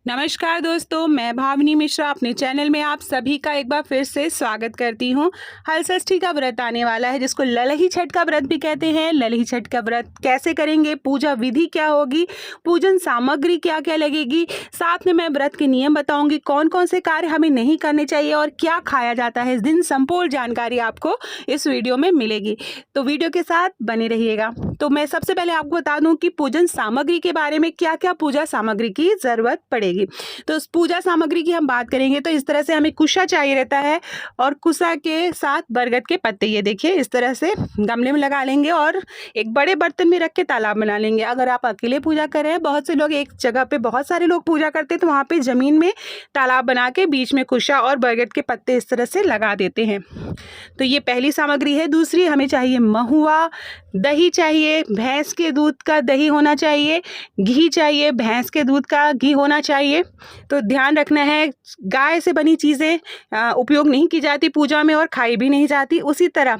नमस्कार दोस्तों, मैं भावनी मिश्रा अपने चैनल में आप सभी का एक बार फिर से स्वागत करती हूँ। हलषष्ठी का व्रत आने वाला है जिसको ललही छठ का व्रत भी कहते हैं। ललही छठ का व्रत कैसे करेंगे, पूजा विधि क्या होगी, पूजन सामग्री क्या क्या लगेगी, साथ में मैं व्रत के नियम बताऊंगी, कौन कौन से कार्य हमें नहीं करने चाहिए और क्या खाया जाता है इस दिन। संपूर्ण जानकारी आपको इस वीडियो में मिलेगी, तो वीडियो के साथ बने रहिएगा। तो मैं सबसे पहले आपको बता दूं कि पूजन सामग्री के बारे में, क्या क्या पूजा सामग्री की जरूरत पड़ेगी। तो उस पूजा सामग्री की हम बात करेंगे तो इस तरह से हमें कुशा चाहिए रहता है और कुशा के साथ बरगद के पत्ते, ये देखिए इस तरह से गमले में लगा लेंगे और एक बड़े बर्तन में रख के तालाब बना लेंगे। अगर आप अकेले पूजा कर रहे हैं, बहुत से लोग एक जगह पे बहुत सारे लोग पूजा करते हैं तो वहाँ पे जमीन में तालाब बना के बीच में कुशा और बरगद के पत्ते इस तरह से लगा देते हैं। तो ये पहली सामग्री है। दूसरी हमें चाहिए महुआ, दही चाहिए, भैंस के दूध का दही होना चाहिए, घी चाहिए, भैंस के दूध का घी होना चाहिए। तो ध्यान रखना है, गाय से बनी चीज़ें उपयोग नहीं की जाती पूजा में और खाई भी नहीं जाती। उसी तरह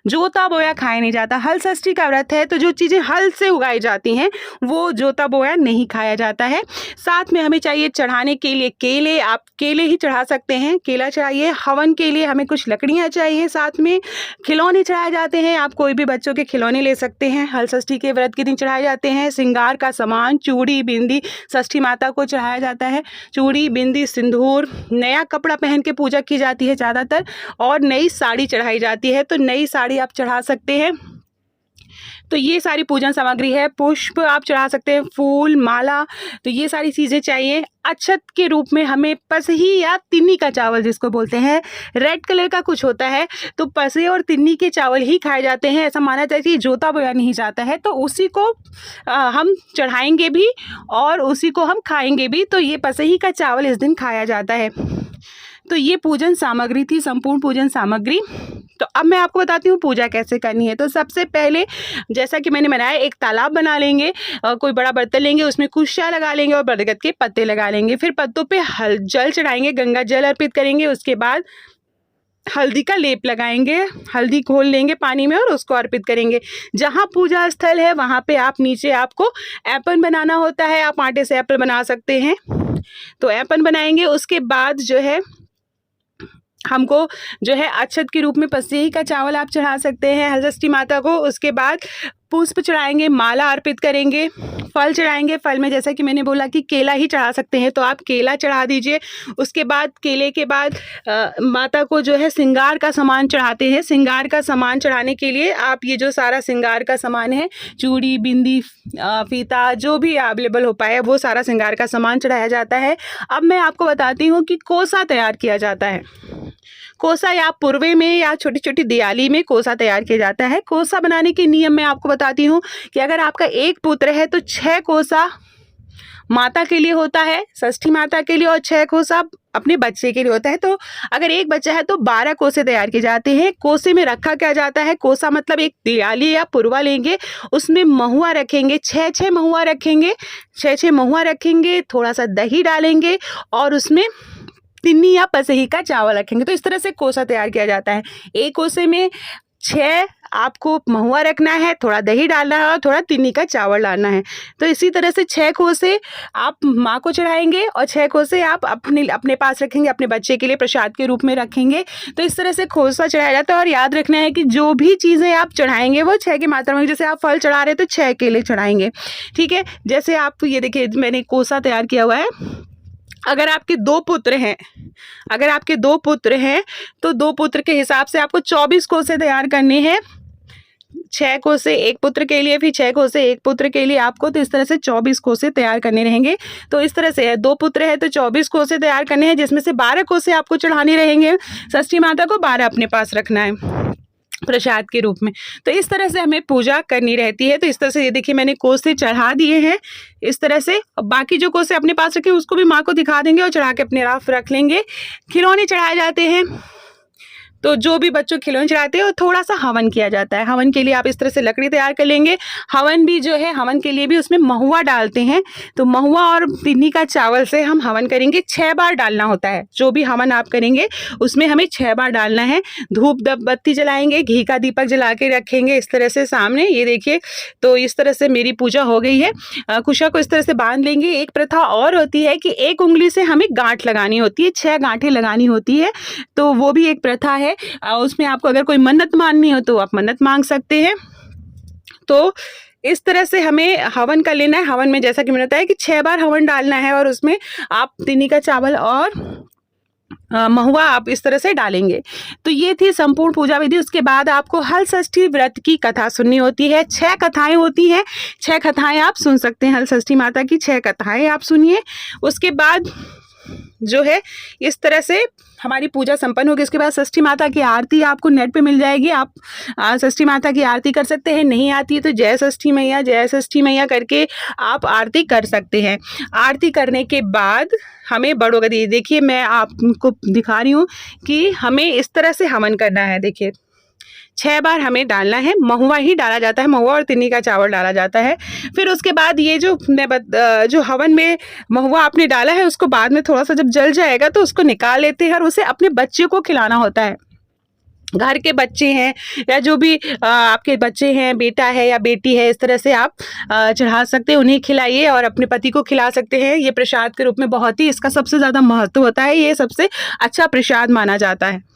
जोता बोया खाया नहीं जाता। हल षष्ठी का व्रत है तो जो चीज़ें हल से उगाई जाती हैं वो जोता बोया नहीं खाया जाता है। साथ में हमें चाहिए चढ़ाने के लिए केले, आप केले ही चढ़ा सकते हैं, केला चाहिए। हवन के लिए हमें कुछ लकड़ियाँ चाहिए, साथ में खिलौने चढ़ाए जाते हैं। आप कोई भी बच्चों के खिलौने ले सकते हैं, हल षष्ठी के व्रत के दिन चढ़ाए जाते हैं। श्रृंगार का सामान, चूड़ी बिंदी षष्ठी माता को चढ़ाया जाता है। चूड़ी बिंदी सिंदूर, नया कपड़ा पहन के पूजा की जाती है ज़्यादातर, और नई साड़ी चढ़ाई जाती है, तो नई साड़ी आप चढ़ा सकते हैं। तो ये सारी पूजन सामग्री है। पुष्प आप चढ़ा सकते हैं, फूल, माला, तो ये सारी चीज़ें चाहिए। अक्षत के रूप में हमें पसही या तिन्नी का चावल जिसको बोलते हैं, रेड कलर का कुछ होता है, तो पसे और तिन्नी के चावल ही खाए जाते हैं। ऐसा माना जाता है कि जोता बोया नहीं जाता है, तो उसी को हम चढ़ाएंगे भी और उसी को हम खाएंगे भी। तो ये पसही का चावल इस दिन खाया जाता है। तो ये पूजन सामग्री थी, संपूर्ण पूजन सामग्री। तो अब मैं आपको बताती हूँ पूजा कैसे करनी है। तो सबसे पहले जैसा कि मैंने बनाया, एक तालाब बना लेंगे, कोई बड़ा बर्तन लेंगे, उसमें कुशा लगा लेंगे और बरगद के पत्ते लगा लेंगे। फिर पत्तों पे जल चढ़ाएंगे, गंगा जल अर्पित करेंगे। उसके बाद हल्दी का लेप लगाएंगे, हल्दी घोल लेंगे पानी में और उसको अर्पित करेंगे। जहाँ पूजा स्थल है वहाँ पे आप नीचे आपको ऐपन बनाना होता है, आप आटे से ऐपन बना सकते हैं, तो ऐपन बनाएंगे। उसके बाद जो है हमको जो है अक्षत के रूप में पसेही का चावल आप चढ़ा सकते हैं हलषष्ठी माता को। उसके बाद पुष्प चढ़ाएंगे, माला अर्पित करेंगे, फल चढ़ाएंगे। फल में जैसा कि मैंने बोला कि केला ही चढ़ा सकते हैं, तो आप केला चढ़ा दीजिए। उसके बाद केले के बाद माता को जो है श्रृंगार का सामान चढ़ाते हैं। श्रृंगार का सामान चढ़ाने के लिए आप ये जो सारा श्रृंगार का सामान है, चूड़ी बिंदी फीता, जो भी अवेलेबल हो पाए वो सारा श्रृंगार का सामान चढ़ाया जाता है। अब मैं आपको बताती हूँ कि कोसा तैयार किया जाता है। कोसा या पुरवे में या छोटी छोटी दियाली में कोसा तैयार किया जाता है। कोसा बनाने के नियम मैं आपको बताती हूँ कि अगर आपका एक पुत्र है तो 6 कोसा माता के लिए होता है, षष्ठी माता के लिए, और 6 कोसा अपने बच्चे के लिए होता है। तो अगर एक बच्चा है तो 12 कोसे तैयार किए जाते हैं। कोसे में रखा क्या जाता है, कोसा मतलब एक दियाली या पुरवा लेंगे, उसमें महुआ रखेंगे, 6 महुआ रखेंगे, 6 महुआ रखेंगे, थोड़ा सा दही डालेंगे और उसमें तिन्नी या पसही का चावल रखेंगे। तो इस तरह से कोसा तैयार किया जाता है। एक कोसे में 6 आपको महुआ रखना है, थोड़ा दही डालना है और थोड़ा तिन्नी का चावल डालना है। तो इसी तरह से 6 कोसे आप माँ को चढ़ाएंगे और 6 कोसे आप अपने पास रखेंगे, अपने बच्चे के लिए प्रसाद के रूप में रखेंगे। तो इस तरह से कोसा चढ़ाया जाता है। और याद रखना है कि जो भी चीज़ें आप चढ़ाएंगे वो 6 की मात्रा में, जैसे आप फल चढ़ा रहे हैं तो 6 केले चढ़ाएंगे, ठीक है। जैसे आप ये देखिए मैंने कोसा तैयार किया हुआ है। अगर आपके 2 पुत्र हैं, तो 2 पुत्र के हिसाब से आपको 24 कोसे तैयार करने हैं। 6 कोसे एक पुत्र के लिए, फिर 6 कोसे एक पुत्र के लिए आपको, तो इस तरह से 24 कोसे तैयार करने रहेंगे। तो इस तरह से है, 2 पुत्र है तो 24 कोसे तैयार करने हैं, जिसमें से 12 कोसे आपको चढ़ाने रहेंगे। षष्ठी माता को 12 अपने पास रखना है प्रसाद के रूप में। तो इस तरह से हमें पूजा करनी रहती है। तो इस तरह से ये देखिए मैंने कोसे चढ़ा दिए हैं इस तरह से। बाकी जो कोसे अपने पास रखे उसको भी माँ को दिखा देंगे और चढ़ा के अपने राफ रख लेंगे। खिलौने चढ़ाए जाते हैं, तो जो भी बच्चों खिलौने चढ़ाते हैं और थोड़ा सा हवन किया जाता है। हवन के लिए आप इस तरह से लकड़ी तैयार कर लेंगे। हवन भी जो है, हवन के लिए भी उसमें महुआ डालते हैं। तो महुआ और तिन्नी का चावल से हम हवन करेंगे। 6 बार डालना होता है। जो भी हवन आप करेंगे उसमें हमें 6 बार डालना है। धूप बत्ती जलाएंगे, घी का दीपक जला के रखेंगे इस तरह से सामने। ये देखिए, तो इस तरह से मेरी पूजा हो गई है। कुशा को इस तरह से बांध लेंगे। एक प्रथा और होती है कि एक उंगली से हमें गांठ लगानी होती है, 6 गांठें लगानी होती है। तो वो भी एक प्रथा है। उसमें आपको अगर कोई मन्नत मांगनी हो तो आप मन्नत मांग सकते हैं। तो इस तरह से हमें हवन कर लेना है। हवन में जैसा कि मैंने बताया कि 6 बार हवन डालना है और उसमें आप तिन्नी का चावल और महुआ आप इस तरह से डालेंगे। तो ये थी संपूर्ण पूजा विधि। उसके बाद आपको हल षष्ठी व्रत की कथा सुननी होती है। 6 कथाएं होती हैं। 6 कथाएं आप सुन सकते हैं। हल षष्ठी माता की 6 कथाएं आप सुनिए। उसके बाद जो है इस तरह से हमारी पूजा संपन्न होगी। इसके बाद षष्ठी माता की आरती आपको नेट पे मिल जाएगी। आप षष्ठी माता की आरती कर सकते हैं। नहीं आती है तो जय षष्ठी मैया करके आप आरती कर सकते हैं। आरती करने के बाद हमें बड़ों का देखिए, मैं आपको दिखा रही हूँ कि हमें इस तरह से हवन करना है। देखिए, 6 बार हमें डालना है। महुआ ही डाला जाता है, महुआ और तिन्नी का चावल डाला जाता है। फिर उसके बाद ये जो हवन में महुआ आपने डाला है उसको बाद में थोड़ा सा जब जल जाएगा तो उसको निकाल लेते हैं और उसे अपने बच्चे को खिलाना होता है। घर के बच्चे हैं या जो भी आपके बच्चे हैं, बेटा है या बेटी है, इस तरह से आप चढ़ा सकते हैं। उन्हें खिलाइए और अपने पति को खिला सकते हैं। ये प्रसाद के रूप में बहुत ही इसका सबसे ज़्यादा महत्व होता है। ये सबसे अच्छा प्रसाद माना जाता है।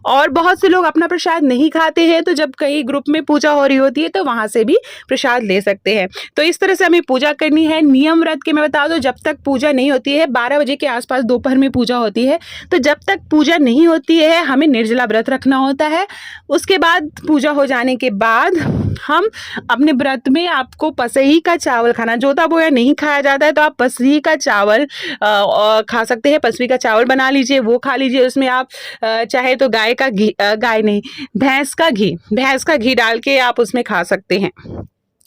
और बहुत से लोग अपना प्रसाद नहीं खाते हैं, तो जब कहीं ग्रुप में पूजा हो रही होती है तो वहाँ से भी प्रसाद ले सकते हैं। तो इस तरह से हमें पूजा करनी है। नियम व्रत के मैं बता दूं, जब तक पूजा नहीं होती है, 12 बजे के आसपास दोपहर में पूजा होती है, तो जब तक पूजा नहीं होती है हमें निर्जला व्रत रखना होता है। उसके बाद पूजा हो जाने के बाद हम अपने व्रत में आपको पसही का चावल खाना, जोता बोया नहीं खाया जाता है तो आप पसही का चावल खा सकते हैं। पसही का चावल बना लीजिए, वो खा लीजिए। उसमें आप चाहे तो भैंस का घी डाल के आप उसमें खा सकते हैं।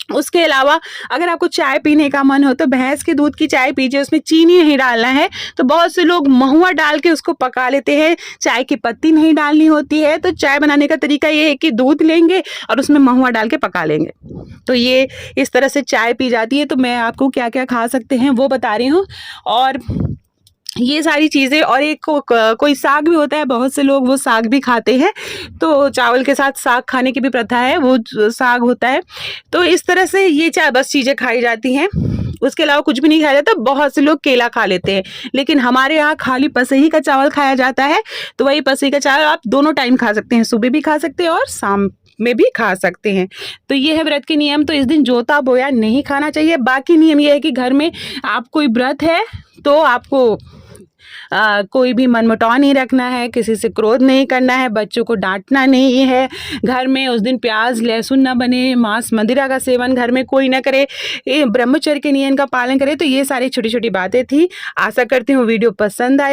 उसके अलावा अगर आपको चाय पीने का मन हो तो भैंस के दूध की चाय पीजिए, उसमें चीनी नहीं डालना है। तो बहुत से लोग महुआ डाल के उसको पका लेते हैं, चाय की पत्ती नहीं डालनी होती है। तो चाय बनाने का तरीका ये है कि दूध लेंगे और उसमें महुआ डाल के पका लेंगे। तो ये इस तरह से चाय पी जाती है। तो मैं आपको क्या क्या खा सकते हैं वो बता रही हूँ। और ये सारी चीज़ें, और एक कोई साग भी होता है, बहुत से लोग वो साग भी खाते हैं। तो चावल के साथ साग खाने की भी प्रथा है, वो साग होता है। तो इस तरह से ये बस चीज़ें खाई जाती हैं। उसके अलावा कुछ भी नहीं खाया जाता। बहुत से लोग केला खा लेते हैं, लेकिन हमारे यहाँ खाली पसही का चावल खाया जाता है। तो वही पसही का चावल आप दोनों टाइम खा सकते हैं, सुबह भी खा सकते हैं और शाम में भी खा सकते हैं। तो ये है व्रत के नियम। तो इस दिन जोता बोया नहीं खाना चाहिए। बाकी नियम ये है कि घर में आप कोई व्रत है तो आपको कोई भी मनमुटाव नहीं रखना है, किसी से क्रोध नहीं करना है, बच्चों को डांटना नहीं है। घर में उस दिन प्याज लहसुन ना बने, मांस मदिरा का सेवन घर में कोई ना करे, ये ब्रह्मचर्य के नियम का पालन करे। तो ये सारी छोटी छोटी बातें थी। आशा करती हूँ वीडियो पसंद आया।